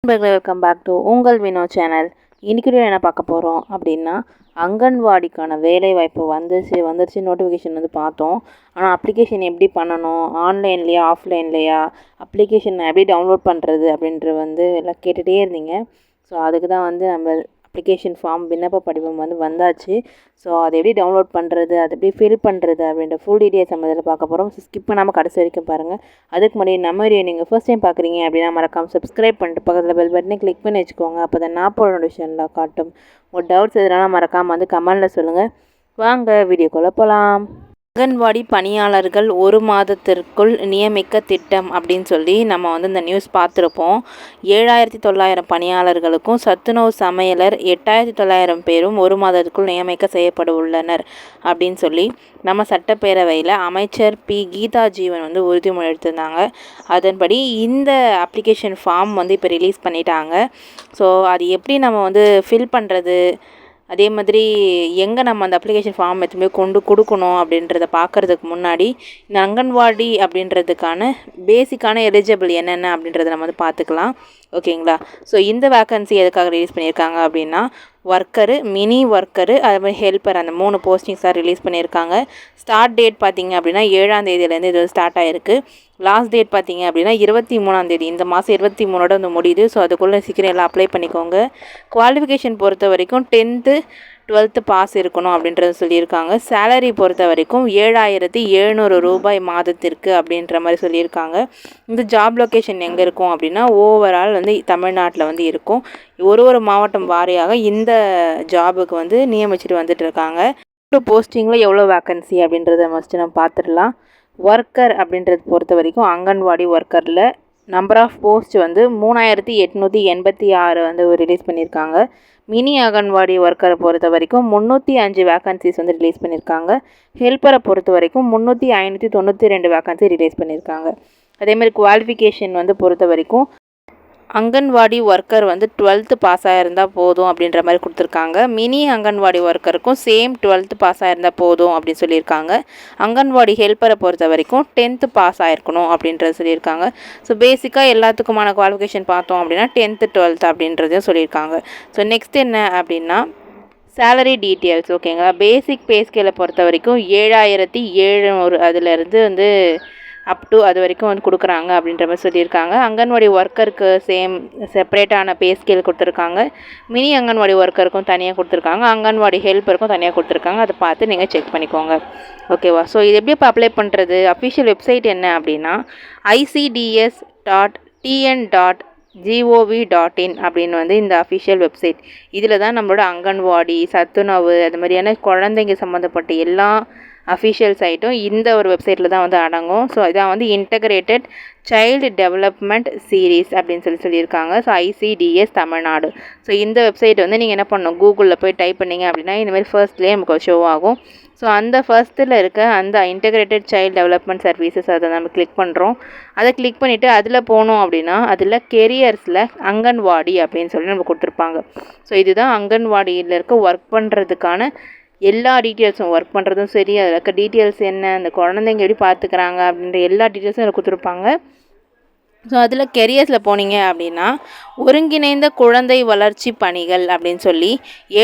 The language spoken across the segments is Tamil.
வெல்கம் பேக் டு உங்கள் வினோ சேனல். இன்றைக்கி என்ன பார்க்க போகிறோம் அப்படின்னா, அங்கன்வாடிக்கான வேலைவாய்ப்பு வந்துருச்சு நோட்டிஃபிகேஷன் பார்த்தோம். ஆனால் அப்ளிகேஷன் எப்படி பண்ணணும், ஆன்லைன்லையா ஆஃப்லைன்லையா, அப்ளிகேஷன் எப்படி டவுன்லோட் பண்ணுறது அப்படின்ற எல்லாம் கேட்டுகிட்டே இருந்தீங்க. ஸோ அதுக்கு தான் நம்ம அப்ளிகேஷன் ஃபார்ம் விண்ணப்ப படிவம் வந்தாச்சு. ஸோ அதை எப்படி டவுன்லோட் பண்ணுறது, அதை எப்படி ஃபில் பண்ணுறது அப்படின்ற ஃபுல் டீட்டெயில்ஸ் நம்ம இதில் பார்க்க போகிறோம். ஸ்கிப் பண்ணாமல் கடைசி வரைக்கும் பாருங்கள். அதுக்கு முன்னாடி நம்ம வீடியோ நீங்கள் ஃபர்ஸ்ட் டைம் பார்க்குறீங்க அப்படின்னா மறக்காமல் சப்ஸ்கிரைப் பண்ணிட்டு பக்கத்தில் பெல் பட்டனை கிளிக் பண்ணி வச்சுக்கோங்க. அப்போ தான் நான் போகிற நோட்டிஃபிகேஷனில் காட்டும். ஒரு டவுட்ஸ் எதுனால மறக்காமல் கமெண்டில் சொல்லுங்கள். வாங்க வீடியோக்குள்ளே போகலாம். அங்கன்வாடி பணியாளர்கள் 1 மாதத்திற்குள் நியமிக்க திட்டம் அப்படின்னு சொல்லி நம்ம இந்த நியூஸ் பார்த்துருப்போம். 7900 பணியாளர்களுக்கும் சத்துணவு சமையலர் 8900 பேரும் 1 மாதத்திற்குள் நியமிக்க செய்யப்பட உள்ளனர் அப்படின்னு சொல்லி நம்ம சட்டப்பேரவையில் அமைச்சர் பி கீதா ஜீவன் உறுதிமொழி எடுத்திருந்தாங்க. அதன்படி இந்த அப்ளிகேஷன் ஃபார்ம் இப்போ ரிலீஸ் பண்ணிட்டாங்க. ஸோ அது எப்படி நம்ம ஃபில் பண்ணுறது, அதே மாதிரி எங்கே நம்ம அந்த அப்ளிகேஷன் ஃபார்ம் எதுவுமே கொண்டு கொடுக்கணும் அப்படின்றத பார்க்குறதுக்கு முன்னாடி இந்த அங்கன்வாடி அப்படின்றதுக்கான பேசிக்கான எலிஜிபிள் என்னென்ன அப்படின்றத நம்ம பார்த்துக்கலாம். ஓகேங்களா? ஸோ இந்த வேக்கன்சி எதுக்காக ரிலீஸ் பண்ணியிருக்காங்க அப்படின்னா, ஒர்க்கரு, மினி ஒர்க்கரு, அது மாதிரி ஹெல்ப்பர், அந்த 3 போஸ்டிங்ஸாக ரிலீஸ் பண்ணியிருக்காங்க. ஸ்டார்ட் டேட் பார்த்திங்க அப்படின்னா 7ஆம் தேதியிலேருந்து இது ஸ்டார்ட் ஆகிருக்கு. லாஸ்ட் டேட் பார்த்திங்க அப்படின்னா 23ஆம் தேதி, இந்த மாதம் 23ஓட முடியுது. ஸோ அதுக்குள்ளே சீக்கிரம் எல்லாம் அப்ளை பண்ணிக்கோங்க. குவாலிஃபிகேஷன் பொறுத்த வரைக்கும் 10th 12th பாஸ் இருக்கணும் அப்படின்றது சொல்லியிருக்காங்க. சேலரி பொறுத்த வரைக்கும் 7700 ரூபாய் மாதத்திற்கு அப்படின்ற மாதிரி சொல்லியிருக்காங்க. இந்த ஜாப் லொக்கேஷன் எங்கே இருக்கும் அப்படின்னா, ஓவரால் தமிழ்நாட்டில் இருக்கும். ஒரு மாவட்டம் வாரியாக இந்த ஜாபுக்கு நியமிச்சுட்டு வந்துட்டு இருக்காங்க. போஸ்டிங்கில் எவ்வளோ வேக்கன்சி அப்படின்றத ஃபஸ்ட்டு நம்ம பார்த்துடலாம். ஒர்க்கர் அப்படின்றது பொறுத்த வரைக்கும் அங்கன்வாடி ஒர்க்கரில் நம்பர் ஆஃப் போஸ்ட் 3886 ரிலீஸ் பண்ணியிருக்காங்க. மினி அங்கன்வாடி ஒர்க்கரை பொறுத்த வரைக்கும் 305 வேக்கன்சிஸ் ரிலீஸ் பண்ணியிருக்காங்க. ஹெல்ப்பரை பொறுத்த வரைக்கும் 3592 வேக்கன்சி ரிலீஸ் பண்ணியிருக்காங்க. அதேமாதிரி குவாலிஃபிகேஷன் பொறுத்த வரைக்கும் அங்கன்வாடி ஒர்க்கர் 12th பாஸ் ஆகிருந்தால் போதும் அப்படின்ற மாதிரி கொடுத்துருக்காங்க. மினி அங்கன்வாடி ஒர்க்கருக்கும் சேம் 12th பாஸ் ஆகிருந்தால் போதும் அப்படின்னு சொல்லியிருக்காங்க. அங்கன்வாடி ஹெல்ப்பரை பொறுத்த வரைக்கும் 10th பாஸ் ஆகிருக்கணும் அப்படின்றது சொல்லியிருக்காங்க. ஸோ பேசிக்காக எல்லாத்துக்குமான குவாலிஃபிகேஷன் பார்த்தோம் அப்படின்னா 10th 12th அப்படின்றதையும் சொல்லியிருக்காங்க. ஸோ நெக்ஸ்ட் என்ன அப்படின்னா, சேலரி டீட்டெயில்ஸ். ஓகேங்களா? பேசிக் பே ஸ்கேலை பொறுத்த வரைக்கும் 7700 அதிலேருந்து அப் டு அது வரைக்கும் கொடுக்குறாங்க அப்படின்ற மாதிரி சொல்லியிருக்காங்க. அங்கன்வாடி ஒர்க்கருக்கு செப்பரேட்டான பே ஸ்கேல் கொடுத்துருக்காங்க. மினி அங்கன்வாடி ஒர்க்கருக்கும் தனியாக கொடுத்துருக்காங்க. அங்கன்வாடி ஹெல்ப்பருக்கும் தனியாக கொடுத்துருக்காங்க. அதை பார்த்து நீங்கள் செக் பண்ணிக்கோங்க. ஓகேவா? ஸோ இது எப்படி இப்போ அப்ளை பண்ணுறது? அஃபிஷியல் வெப்சைட் என்ன அப்படின்னா, icds.tn.gov.in அப்படின்னு இந்த அஃபிஷியல் வெப்சைட். இதில் தான் நம்மளோட அங்கன்வாடி, சத்துணவு, அது மாதிரியான குழந்தைங்க சம்மந்தப்பட்ட எல்லா அஃபிஷியல் சைட்டும் இந்த ஒரு வெப்சைட்டில் தான் அடங்கும். ஸோ இதான் இன்டகிரேட்டட் சைல்டு டெவலப்மெண்ட் சீரீஸ் அப்படின்னு சொல்லியிருக்காங்க. So ICDS Tamil Nadu. ஸோ இந்த வெப்சைட் நீங்கள் என்ன பண்ணணும், கூகுளில் போய் டைப் பண்ணிங்க அப்படின்னா இந்தமாதிரி ஃபர்ஸ்ட்லேயே நமக்கு ஷோ ஆகும். ஸோ அந்த ஃபர்ஸ்ட்டில் இருக்க அந்த இன்டகிரேட்டட் சைல்டு டெவலப்மெண்ட் சர்வீசஸ் அதை நம்ம கிளிக் பண்ணுறோம். அதை கிளிக் பண்ணிவிட்டு அதில் போனோம் அப்படின்னா அதில் கெரியர்ஸில் அங்கன்வாடி அப்படின்னு சொல்லி நம்ம கொடுத்துருப்பாங்க. ஸோ இதுதான் அங்கன்வாடியில் இருக்க ஒர்க் பண்ணுறதுக்கான எல்லா டீட்டெயில்ஸும், ஒர்க் பண்ணுறதும் சரி, அதில் இருக்க டீட்டெயில்ஸ் என்ன, அந்த குழந்தைங்க எப்படி பார்த்துக்கிறாங்க அப்படின்ற எல்லா டீட்டெயில்ஸும் அதில் கொடுத்துருப்பாங்க. ஸோ அதில் கெரியர்ஸில் போனீங்க அப்படின்னா ஒருங்கிணைந்த குழந்தை வளர்ச்சி பணிகள் அப்படின்னு சொல்லி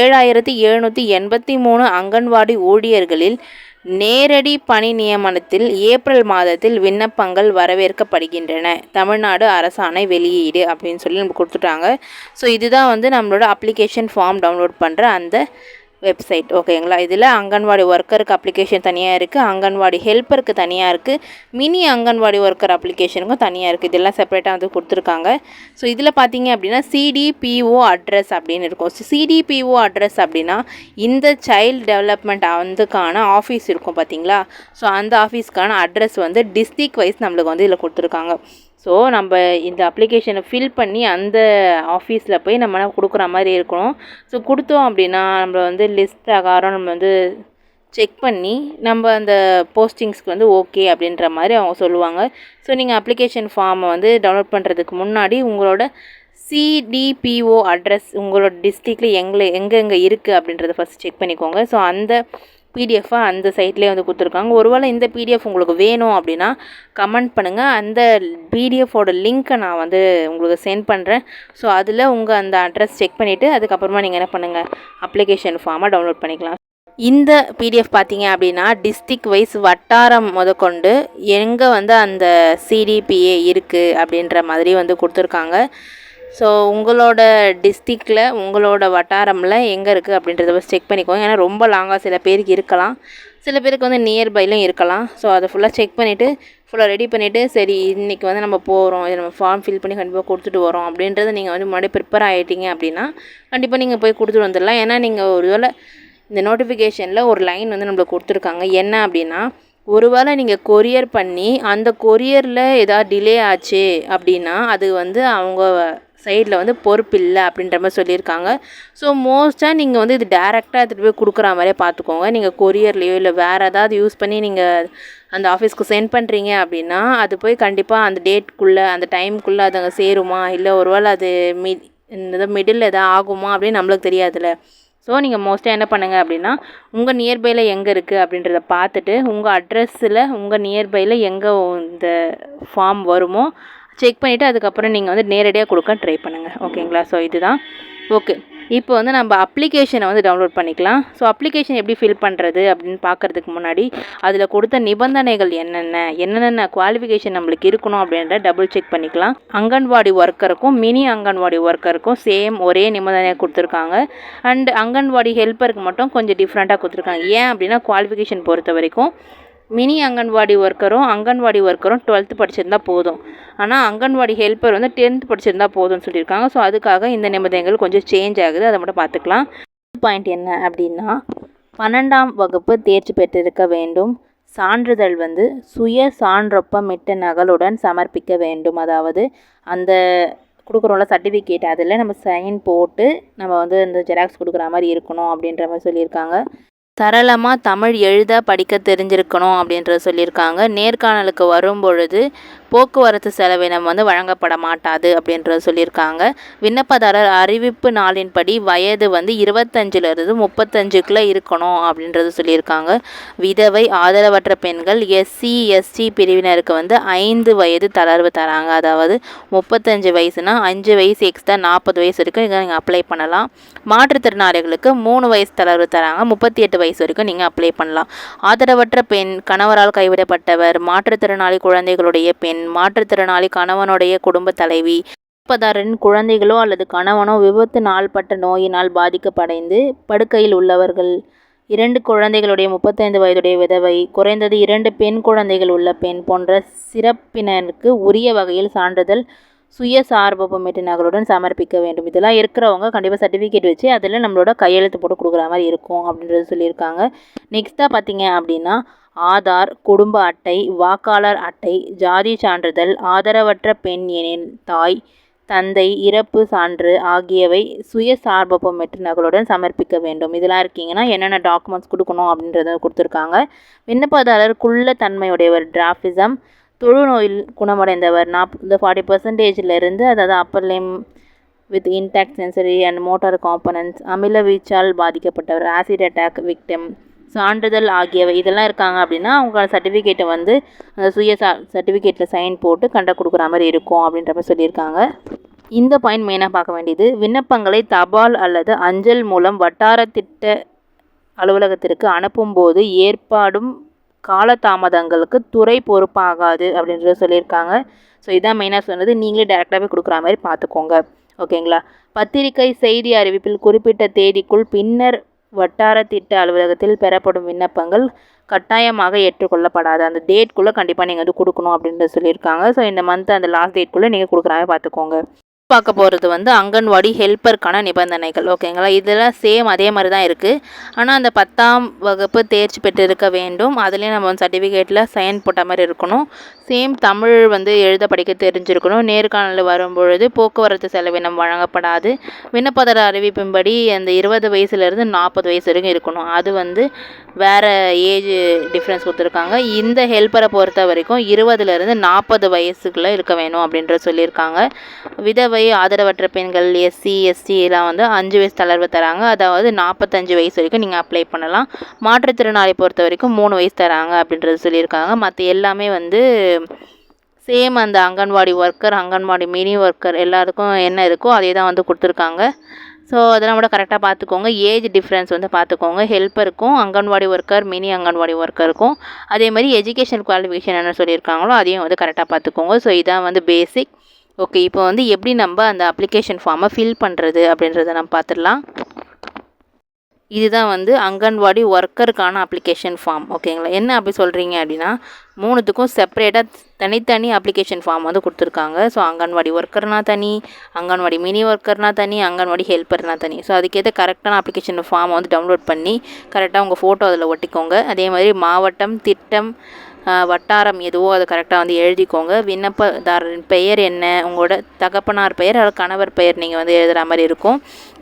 7783 அங்கன்வாடி ஊழியர்களில் நேரடி பணி நியமனத்தில் ஏப்ரல் மாதத்தில் விண்ணப்பங்கள் வரவேற்கப்படுகின்றன. தமிழ்நாடு அரசாணை வெளியீடு அப்படின்னு சொல்லி நம்ம கொடுத்துட்டாங்க. ஸோ இதுதான் நம்மளோட அப்ளிகேஷன் ஃபார்ம் டவுன்லோட் பண்ணுற அந்த வெப்சைட். ஓகேங்களா? இதில் அங்கன்வாடி ஒர்க்கருக்கு அப்ளிகேஷன் தனியாக இருக்குது, அங்கன்வாடி ஹெல்ப்பருக்கு தனியாக இருக்குது, மினி அங்கன்வாடி ஒர்க்கர் அப்ளிகேஷனுக்கும் தனியாக இருக்குது. இதெல்லாம் செப்பரேட்டாக கொடுத்துருக்காங்க. ஸோ இதில் பார்த்தீங்க அப்படின்னா CDPO அட்ரஸ் அப்படின்னு இருக்கும். CDPO அட்ரஸ் அப்படின்னா இந்த சைல்டு டெவலப்மெண்ட் ஆஃபீஸ் இருக்கும் பார்த்தீங்களா? ஸோ அந்த ஆஃபீஸ்க்கான அட்ரஸ் டிஸ்ட்ரிக்ட் வைஸ் நம்மளுக்கு இதில் கொடுத்துருக்காங்க. ஸோ நம்ம இந்த அப்ளிகேஷனை ஃபில் பண்ணி அந்த ஆஃபீஸில் போய் நம்ம கொடுக்குற மாதிரி இருக்கணும். ஸோ கொடுத்தோம் அப்படின்னா நம்ம லிஸ்ட் பிரகாரம் நம்ம செக் பண்ணி நம்ம அந்த போஸ்டிங்ஸ்க்கு ஓகே அப்படின்ற மாதிரி அவங்க சொல்லுவாங்க. ஸோ நீங்கள் அப்ளிகேஷன் ஃபார்மை டவுன்லோட் பண்ணுறதுக்கு முன்னாடி உங்களோட CDPO அட்ரஸ் உங்களோட டிஸ்ட்ரிக்டில் எங்கெங்கே இருக்குது அப்படின்றத ஃபஸ்ட் செக் பண்ணிக்கோங்க. ஸோ அந்த பிடிஎஃபாக அந்த சைட்லேயே வந்து கொடுத்துருக்காங்க. ஒருவேளை இந்த பிடிஎஃப் உங்களுக்கு வேணும் அப்படின்னா கமெண்ட் பண்ணுங்கள். அந்த பிடிஎஃபோட லிங்க்கை நான் வந்து உங்களுக்கு சென்ட் பண்ணுறேன். ஸோ அதில் உங்கள் அந்த அட்ரஸ் செக் பண்ணிவிட்டு அதுக்கப்புறமா நீங்கள் என்ன பண்ணுங்கள், அப்ளிகேஷன் ஃபார்மை டவுன்லோட் பண்ணிக்கலாம். இந்த பிடிஎஃப் பார்த்தீங்க அப்படின்னா டிஸ்ட்ரிக்ட் வைஸ் வட்டாரம் முதற்கொண்டு எங்கே வந்து அந்த சிடிபிஏ இருக்குது அப்படின்ற மாதிரி வந்து கொடுத்துருக்காங்க. ஸோ உங்களோட டிஸ்ட்ரிக்டில் உங்களோட வட்டாரமில் எங்கே இருக்குது அப்படின்றத ஃபஸ்ட் செக் பண்ணிக்கோங்க. ஏன்னா ரொம்ப லாங்காக சில பேருக்கு இருக்கலாம், சில பேருக்கு வந்து நியர்பைலும் இருக்கலாம். ஸோ அதை ஃபுல்லாக செக் பண்ணிவிட்டு ஃபுல்லாக ரெடி பண்ணிவிட்டு சரி இன்றைக்கி வந்து நம்ம போகிறோம், இதை நம்ம ஃபார்ம் ஃபில் பண்ணி கண்டிப்பாக கொடுத்துட்டு வரோம் அப்படின்றத நீங்கள் வந்து முன்னாடி ப்ரிப்பேர் ஆகிட்டீங்க அப்படின்னா கண்டிப்பாக நீங்கள் போய் கொடுத்துட்டு வந்துடலாம். ஏன்னா நீங்கள் ஒருவேளை இந்த நோட்டிஃபிகேஷனில் ஒரு லைன் வந்து நம்மளுக்கு கொடுத்துருக்காங்க. என்ன அப்படின்னா, ஒருவேளை நீங்கள் கொரியர் பண்ணி அந்த கொரியரில் ஏதாவது டிலே ஆச்சு அப்படின்னா அது வந்து அவங்க சைடில் வந்து பொறுப்பு இல்லை அப்படின்ற மாதிரி சொல்லியிருக்காங்க. ஸோ மோஸ்ட்டாக நீங்கள் வந்து இது டேரெக்டாக எடுத்துகிட்டு போய் கொடுக்குற மாதிரியே பார்த்துக்கோங்க. நீங்கள் கொரியர்லேயோ இல்லை வேறு ஏதாவது யூஸ் பண்ணி நீங்கள் அந்த ஆஃபீஸ்க்கு சென்ட் பண்ணுறீங்க அப்படின்னா அது போய் கண்டிப்பாக அந்த டேட்குள்ளே அந்த டைமுக்குள்ளே அது அங்கே சேருமா, இல்லை ஒருவேளை அது மிடில் எதாவது ஆகுமா அப்படின்னு நம்மளுக்கு தெரியாதுல்ல. ஸோ நீங்கள் மோஸ்ட்டாக என்ன பண்ணுங்கள் அப்படின்னா உங்கள் நியர்பையில் எங்கே இருக்குது அப்படின்றத பார்த்துட்டு உங்கள் அட்ரஸில் உங்கள் நியர்பையில் எங்கே இந்த ஃபார்ம் வருமோ செக் பண்ணிவிட்டு அதுக்கப்புறம் நீங்கள் வந்து நேரடியாக கொடுக்க ட்ரை பண்ணுங்கள். ஓகேங்களா? ஸோ இதுதான். ஓகே, இப்போ வந்து நம்ம அப்ளிகேஷனை வந்து டவுன்லோட் பண்ணிக்கலாம். ஸோ அப்ளிகேஷன் எப்படி ஃபில் பண்ணுறது அப்படின்னு பார்க்குறதுக்கு முன்னாடி அதில் கொடுத்த நிபந்தனைகள் என்னென்ன குவாலிஃபிகேஷன் நம்மளுக்கு இருக்கணும் அப்படின்ற டபுள் செக் பண்ணிக்கலாம். அங்கன்வாடி ஒர்க்கருக்கும் மினி அங்கன்வாடி ஒர்க்கருக்கும் சேம் ஒரே நிபந்தனை கொடுத்துருக்காங்க. அண்ட் அங்கன்வாடி ஹெல்ப்பருக்கு மட்டும் கொஞ்சம் டிஃப்ரெண்ட்டாக கொடுத்துருக்காங்க. ஏன் அப்படின்னா குவாலிஃபிகேஷன் பொறுத்த வரைக்கும் மினி அங்கன்வாடி ஒர்க்கரும் 12th படிச்சிருந்தா போதும். ஆனால் அங்கன்வாடி ஹெல்ப்பர் வந்து 10th படிச்சிருந்தா போதும்னு சொல்லியிருக்காங்க. ஸோ அதுக்காக இந்த நிபந்தனைகள் கொஞ்சம் சேஞ்ச் ஆகுது, அதை மட்டும் பார்த்துக்கலாம். பாயிண்ட் என்ன அப்படின்னா 12ஆம் வகுப்பு தேர்ச்சி பெற்றிருக்க வேண்டும். சான்றிதழ் வந்து சுய சான்றொப்பமிட்ட நகலுடன் சமர்ப்பிக்க வேண்டும். அதாவது அந்த கொடுக்குறோம்ல சர்டிஃபிகேட் அதில் நம்ம சைன் போட்டு நம்ம வந்து இந்த ஜெராக்ஸ் கொடுக்குற மாதிரி இருக்கணும் அப்படின்ற மாதிரி சொல்லியிருக்காங்க. சரளமாக தமிழ் எழுத படிக்க தெரிஞ்சிருக்கணும் அப்படின்றத சொல்லியிருக்காங்க. நேர்காணலுக்கு வரும்பொழுது போக்குவரத்து செலவினம் வந்து வழங்கப்பட மாட்டாது அப்படின்றத சொல்லியிருக்காங்க. விண்ணப்பதாரர் அறிவிப்பு நாளின்படி வயது வந்து 25லிருந்து 35க்குள்ளே இருக்கணும் அப்படின்றது சொல்லியிருக்காங்க. விதவை ஆதரவற்ற பெண்கள் SC ST பிரிவினருக்கு வந்து 5 வயது தளர்வு தராங்க. அதாவது 35 வயசுனா 5 வயசு எக்ஸ்ட்ரா 40 வயசு வரைக்கும் நீங்கள் அப்ளை பண்ணலாம். மாற்றுத்திறனாளிகளுக்கு 3 வயசு தளர்வு தராங்க. 38 வயசு வரைக்கும் நீங்கள் அப்ளை பண்ணலாம். ஆதரவற்ற பெண், கணவரால் கைவிடப்பட்டவர், மாற்றுத்திறனாளி குழந்தைகளுடைய பெண், மாற்றுத்திறனாளி கணவனுடைய குடும்ப தலைவி, விண்ணப்பதாரரின் குழந்தைகளோ அல்லது கணவனோ விபத்து நாள்பட்ட நோயினால் பாதிக்கப்படைந்து படுக்கையில் உள்ளவர்கள், 2 குழந்தைகளுடைய 35 வயதுடைய விதவை, குறைந்தது 2 பெண் குழந்தைகள் உள்ள பெண் போன்ற சிறப்பினருக்கு உரிய வகையில் சான்றிதழ் சுய சார்பொப்பமிட்ட நகலுடன் சமர்ப்பிக்க வேண்டும். இதெல்லாம் இருக்கிறவங்க கண்டிப்பாக சர்டிஃபிகேட் வச்சு அதில் நம்மளோட கையெழுத்து போட்டு கொடுக்குற மாதிரி இருக்கும் அப்படின்றது சொல்லியிருக்காங்க. நெக்ஸ்ட்டாக பார்த்தீங்க அப்படின்னா ஆதார், குடும்ப அட்டை, வாக்காளர் அட்டை, ஜாதி சான்றிதழ், ஆதரவற்ற பெண் எனில் தாய் தந்தை இறப்பு சான்று ஆகியவை சுய சார்பொப்பமிட்ட நகலுடன் சமர்ப்பிக்க வேண்டும். இதெல்லாம் இருக்கீங்கன்னா என்னென்ன டாக்குமெண்ட்ஸ் கொடுக்கணும் அப்படின்றத கொடுத்துருக்காங்க. விண்ணப்பதாரர் குள்ள தன்மையுடையவர், டிராஃபிசம், தொழுநோயில் குணமடைந்தவர், 40% அதாவது Appar Lim with intact sensory and motor components, அமில வீச்சால் பாதிக்கப்பட்டவர், ஆசிட் அட்டாக் விக்டிம், சான்றிதழ் ஆகியவை இதெல்லாம் இருக்காங்க அப்படின்னா அவங்க சர்டிஃபிகேட்டை வந்து அந்த சுய சர்டிஃபிகேட்டில் சைன் போட்டு கொடுக்குற மாதிரி இருக்கும் அப்படின்ற மாதிரி சொல்லியிருக்காங்க. இந்த பாயிண்ட் மெயினாக பார்க்க வேண்டியது, விண்ணப்பங்களை தபால் அல்லது அஞ்சல் மூலம் வட்டார திட்ட அலுவலகத்திற்கு அனுப்பும்போது ஏற்பாடும் காலதாமதங்களுக்கு துறை பொறுப்பாகாது அப்படின்றத சொல்லியிருக்காங்க. ஸோ இதான் மெயினாக சொன்னது. நீங்களே டேரெக்டாகவே கொடுக்குற மாதிரி பார்த்துக்கோங்க. ஓகேங்களா? பத்திரிகை செய்தி அறிவிப்பில் குறிப்பிட்ட தேதிக்குள் பின்னர் வட்டார திட்ட அலுவலகத்தில் பெறப்படும் விண்ணப்பங்கள் கட்டாயமாக ஏற்றுக்கொள்ளப்படாது. அந்த டேட்குள்ளே கண்டிப்பாக நீங்கள் வந்து கொடுக்கணும் அப்படின்றத சொல்லியிருக்காங்க. ஸோ இந்த மந்த் அந்த லாஸ்ட் டேட்குள்ளே நீங்கள் கொடுக்குற மாதிரி பார்த்துக்கோங்க. பார்க்க போகிறது வந்து அங்கன்வாடி ஹெல்ப்பருக்கான நிபந்தனைகள். ஓகேங்களா? இதெல்லாம் சேம் அதே மாதிரி தான் இருக்குது. ஆனால் அந்த 10ஆம் வகுப்பு தேர்ச்சி பெற்றிருக்க வேண்டும். அதுலேயும் நம்ம வந்து சர்டிஃபிகேட்டில் சைன் போட்ட மாதிரி இருக்கணும். சேம் தமிழ் வந்து எழுத படிக்க தெரிஞ்சிருக்கணும். நேர்காணல் வரும்பொழுது போக்குவரத்து செலவினம் வழங்கப்படாது. விண்ணப்பதாரர் அறிவிப்பின்படி அந்த 20 வயசுலேருந்து 40 வயசு வரைக்கும் இருக்கணும். அது வந்து வேறு ஏஜ் டிஃப்ரென்ஸ் கொடுத்துருக்காங்க. இந்த ஹெல்ப்பரை பொறுத்த வரைக்கும் 20லேருந்து 40 வயசுக்குள்ளே இருக்க வேணும் அப்படின்ற சொல்லியிருக்காங்க. விதவை மாதிரி ஆதரவற்ற பெண்கள், எஸ்சி, எஸ்டி எல்லாம் வந்து 5 வயசு தளர்வு தராங்க. அதாவது 45 வயசு வரைக்கும் நீங்கள் அப்ளை பண்ணலாம். மாற்றுத்திறனாளி பொறுத்த வரைக்கும் 3 வயசு தராங்க அப்படின்றது சொல்லியிருக்காங்க. மற்ற எல்லாமே வந்து சேம் அந்த anganwadi worker, anganwadi mini worker எல்லாருக்கும் என்ன இருக்கோ அதே தான் வந்து கொடுத்துருக்காங்க. ஸோ அதெல்லாம் கூட கரெக்டாக பார்த்துக்கோங்க. ஏஜ் டிஃப்ரென்ஸ் வந்து பார்த்துக்கோங்க. ஹெல்ப்பருக்கும் அங்கன்வாடி ஒர்க்கர், மினி அங்கன்வாடி ஒர்க்கருக்கும் அதே மாதிரி எஜுகேஷன் குவாலிஃபிகேஷன் என்ன சொல்லியிருக்காங்களோ அதையும் வந்து கரெக்டாக பார்த்துக்கோங்க. ஸோ இதான் வந்து பேசிக். ஓகே, இப்போ வந்து எப்படி நம்ம அந்த அப்ளிகேஷன் ஃபார்மை ஃபில் பண்ணுறது அப்படின்றத நம்ம பார்த்துடலாம். இதுதான் வந்து அங்கன்வாடி ஒர்க்கருக்கான அப்ளிகேஷன் ஃபார்ம். ஓகேங்களா, என்ன அப்படி சொல்கிறீங்க அப்படின்னா 3த்துக்கும் செப்பரேட்டாக தனித்தனி அப்ளிகேஷன் ஃபார்ம் வந்து கொடுத்துருக்காங்க. ஸோ அங்கன்வாடி ஒர்க்கர்னால் தனி, அங்கன்வாடி மினி ஒர்க்கர்னால் தனி, அங்கன்வாடி ஹெல்ப்பர்னால் தனி. ஸோ அதுக்கேற்ற கரெக்டான அப்ளிகேஷன் ஃபார்மை வந்து டவுன்லோட் பண்ணி கரெக்டாக உங்கள் ஃபோட்டோ அதில் ஒட்டிக்கோங்க. அதே மாதிரி மாவட்டம், திட்டம், வட்டாரம் எதுவோ அதை கரெக்டாக வந்து எழுதிக்கோங்க. விண்ணப்பதாரரின் பெயர் என்ன, உங்களோட தகப்பனார் பெயர் அல்லது கணவர் பெயர் நீங்கள் வந்து எழுதுகிற மாதிரி இருக்கும்.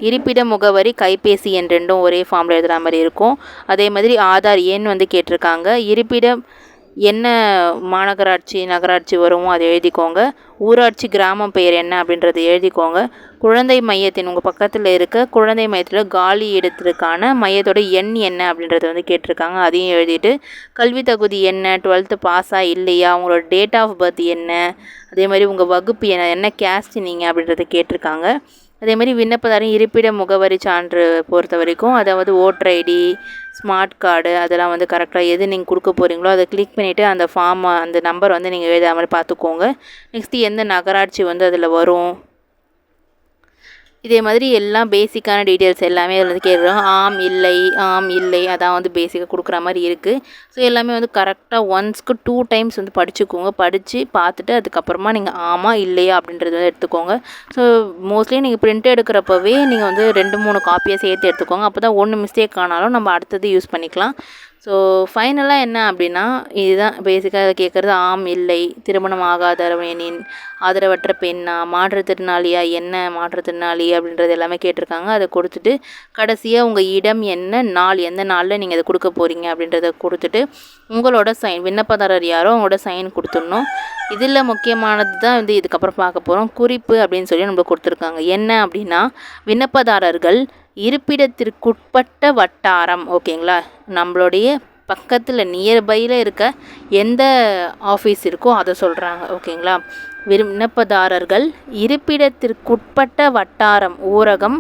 இருப்பிட முகவரி, கைபேசி எண் ரெண்டும் ஒரே ஃபார்மில் எழுதுகிற மாதிரி இருக்கும். அதே மாதிரி ஆதார் எண் வந்து கேட்டிருக்காங்க. இருப்பிடம் என்ன மாநகராட்சி, நகராட்சி வருமோ அதை எழுதிக்கோங்க. ஊராட்சி, கிராமம் பெயர் என்ன அப்படின்றத எழுதிக்கோங்க. குழந்தை மையத்தின் உங்கள் பக்கத்தில் இருக்க குழந்தை மையத்தில் காலி இடத்திற்கான மையத்தோட எண் என்ன அப்படின்றத வந்து கேட்டிருக்காங்க. அதையும் எழுதிட்டு கல்வி தகுதி என்ன, 12th பாஸா இல்லையா, உங்களோட டேட் ஆஃப் பர்த் என்ன, அதே மாதிரி உங்கள் வகுப்பு என்ன கேஸ்ட் நீங்கள் அப்படின்றத கேட்டிருக்காங்க. அதேமாதிரி விண்ணப்பதாரின் இருப்பிட முகவரி சான்று பொறுத்த வரைக்கும், அதாவது ஓட்டர் ஐடி, ஸ்மார்ட் கார்டு அதெல்லாம் வந்து கரெக்டாக எது நீங்கள் கொடுக்க போகிறீங்களோ அதை கிளிக் பண்ணிவிட்டு அந்த ஃபார்மை அந்த நம்பர் வந்து நீங்கள் எழுதாத மாதிரி பார்த்துக்கோங்க. நெக்ஸ்ட்டு எந்த நகராட்சி வந்து அதில் வரும், இதே மாதிரி எல்லாம் பேசிக்கான டீட்டெயில்ஸ் எல்லாமே அதில் வந்து கேட்குறாங்க. ஆம் இல்லை அதான் வந்து பேசிக்காக கொடுக்குற மாதிரி இருக்குது. ஸோ எல்லாமே வந்து கரெக்டாக ஒன்ஸ்க்கு 2 டைம்ஸ் வந்து படிச்சுக்கோங்க. படித்து பார்த்துட்டு அதுக்கப்புறமா நீங்கள் ஆமாம் இல்லையா அப்படின்றத வந்து எடுத்துக்கோங்க. ஸோ மோஸ்ட்லி நீங்கள் பிரிண்ட் எடுக்கிறப்பவே நீங்கள் வந்து 2-3 காப்பியை சேர்த்து எடுத்துக்கோங்க. அப்போ தான் ஒன்று மிஸ்டேக் ஆனாலும் நம்ம அடுத்தது யூஸ் பண்ணிக்கலாம். ஸோ ஃபைனலாக என்ன அப்படின்னா இதுதான் பேசிக்காக கேட்குறது. ஆம் இல்லை, திருமணம் ஆகாதவனின், ஆதரவற்ற பெண்ணா, மாற்றுத்திறனாளியா, என்ன மாற்றுத்திறனாளி அப்படின்றது எல்லாமே கேட்டிருக்காங்க. அதை கொடுத்துட்டு கடைசியாக உங்கள் இடம் என்ன, நாள் எந்த நாளில் நீங்கள் அதை கொடுக்க போகிறீங்க அப்படின்றத கொடுத்துட்டு உங்களோட சைன், விண்ணப்பதாரர் யாரோ அவங்களோட சைன் கொடுத்துடணும். இதில் முக்கியமானது தான் வந்து இதுக்கப்புறம் பார்க்க போகிறோம். குறிப்பு அப்படின்னு சொல்லி நம்மளுக்கு கொடுத்துருக்காங்க. என்ன அப்படின்னா விண்ணப்பதாரர்கள் இருப்பிடத்திற்குட்பட்ட வட்டாரம், ஓகேங்களா, நம்மளுடைய பக்கத்தில் நியர்பையில் இருக்க எந்த ஆஃபீஸ் இருக்கோ அதை சொல்கிறாங்க. ஓகேங்களா, விண்ணப்பதாரர்கள் இருப்பிடத்திற்குட்பட்ட வட்டாரம், ஊரகம்,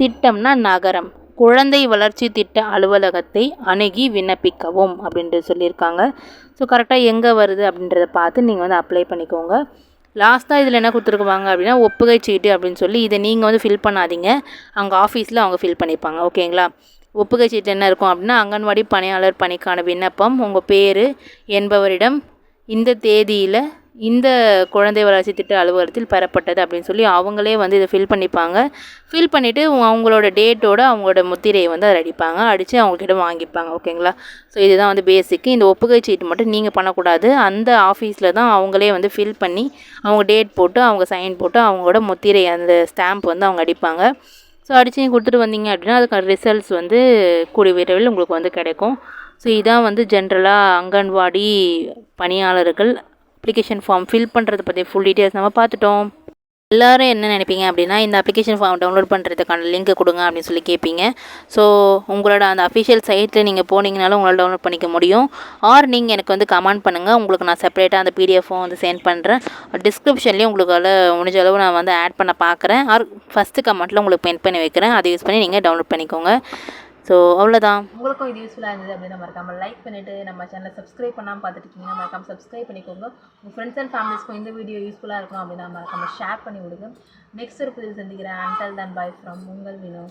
திட்டம்னா நகரம், குழந்தை வளர்ச்சி திட்ட அலுவலகத்தை அணுகி விண்ணப்பிக்கவும் அப்படின்றது சொல்லியிருக்காங்க. ஸோ கரெக்டாக எங்கே வருது அப்படின்றத பார்த்து நீங்கள் வந்து அப்ளை பண்ணிக்கோங்க. லாஸ்ட்டாக இதில் என்ன கொடுத்துருக்குவாங்க அப்படின்னா ஒப்புகை சீட்டு அப்படின்னு சொல்லி இதை நீங்கள் வந்து ஃபில் பண்ணாதீங்க, அங்கே ஆஃபீஸில் அவங்க ஃபில் பண்ணிப்பாங்க. ஓகேங்களா, ஒப்புகை சீட்டு என்ன இருக்கும் அப்படின்னா அங்கன்வாடி பணியாளர் பணிக்கான விண்ணப்பம், உங்கள் பேர் என்பவரிடம் இந்த தேதியில் இந்த குழந்தை வளர்ச்சி திட்ட அலுவலகத்தில் பெறப்பட்டது அப்படின்னு சொல்லி அவங்களே வந்து இதை ஃபில் பண்ணிப்பாங்க. ஃபில் பண்ணிவிட்டு அவங்களோட டேட்டோட அவங்களோட முத்திரையை வந்து அதை அடிப்பாங்க, அடித்து அவங்கக்கிட்ட வாங்கிப்பாங்க. ஓகேங்களா, ஸோ இதுதான் வந்து பேசிக்கு. இந்த ஒப்புகை சீட்டு மட்டும் நீங்கள் பண்ணக்கூடாது, அந்த ஆஃபீஸில் தான் அவங்களே வந்து ஃபில் பண்ணி அவங்க டேட் போட்டு அவங்க சைன் போட்டு அவங்களோட முத்திரை அந்த ஸ்டாம்ப் வந்து அவங்க அடிப்பாங்க. ஸோ அடித்து நீங்கள் கொடுத்துட்டு வந்தீங்க அப்படின்னா அதுக்கான ரிசல்ட்ஸ் வந்து கூடிய விரைவில் உங்களுக்கு வந்து கிடைக்கும். ஸோ இதான் வந்து ஜென்ரலாக அங்கன்வாடி பணியாளர்கள் அப்ளிகேஷன் ஃபார்ம் ஃபில் பண்ணுறது பற்றி ஃபுல் டீட்டெயில்ஸ் நம்ம பார்த்துட்டோம். எல்லோரும் என்ன நினைப்பீங்க அப்படின்னா இந்த அப்ளிகேஷன் ஃபார்ம் டவுன்லோட் பண்ணுறதுக்கான லிங்க் கொடுங்க அப்படின்னு சொல்லி கேட்பீங்க. ஸோ உங்களோட அந்த அஃபிஷியல் சைட்டில் நீங்கள் போனீங்கனாலும் உங்களால் டவுன்லோட் பண்ணிக்க முடியும். ஆர் நீங்கள் எனக்கு வந்து கமெண்ட் பண்ணுங்கள், உங்களுக்கு நான் செப்பரேட்டாக அந்த பிடிஎஃப்பும் வந்து சென்ட் பண்ணுறேன். டிஸ்கிரிப்ஷன்லேயும் உங்களுக்கு முடிஞ்ச அளவு நான் வந்து ஆட் பண்ண பார்க்குறேன். ஆர் ஃபஸ்ட்டு கமெண்ட்டில் உங்களுக்கு பென் பண்ணி வைக்கிறேன், அதை யூஸ் பண்ணி நீங்கள் டவுன்லோட் பண்ணிக்கோங்க. ஸோ அவ்வளோதான். உங்களுக்கும் இது யூஸ்ஃபுல்லாக இருந்தது அப்படின்னு மறக்காமல் லைக் பண்ணிவிட்டு நம்ம சேனலை சப்ஸ்கிரைப் பண்ணாமல் பார்த்துட்டு மறக்காமல் சப்ஸ்கிரைப் பண்ணிக்கோங்க. உங்கள் ஃப்ரெண்ட்ஸ் அண்ட் ஃபேமிலிஸ்க்கும் இந்த வீடியோ யூஸ்ஃபுல்லாக இருக்கும் அப்படின்னா மறக்காமல் ஷேர் பண்ணி விடுங்க. நெக்ஸ்ட் ஒரு புதிய சந்திக்கிறேன். அன்டில் தென் பை ஃப்ரம் உங்கள் வினோ.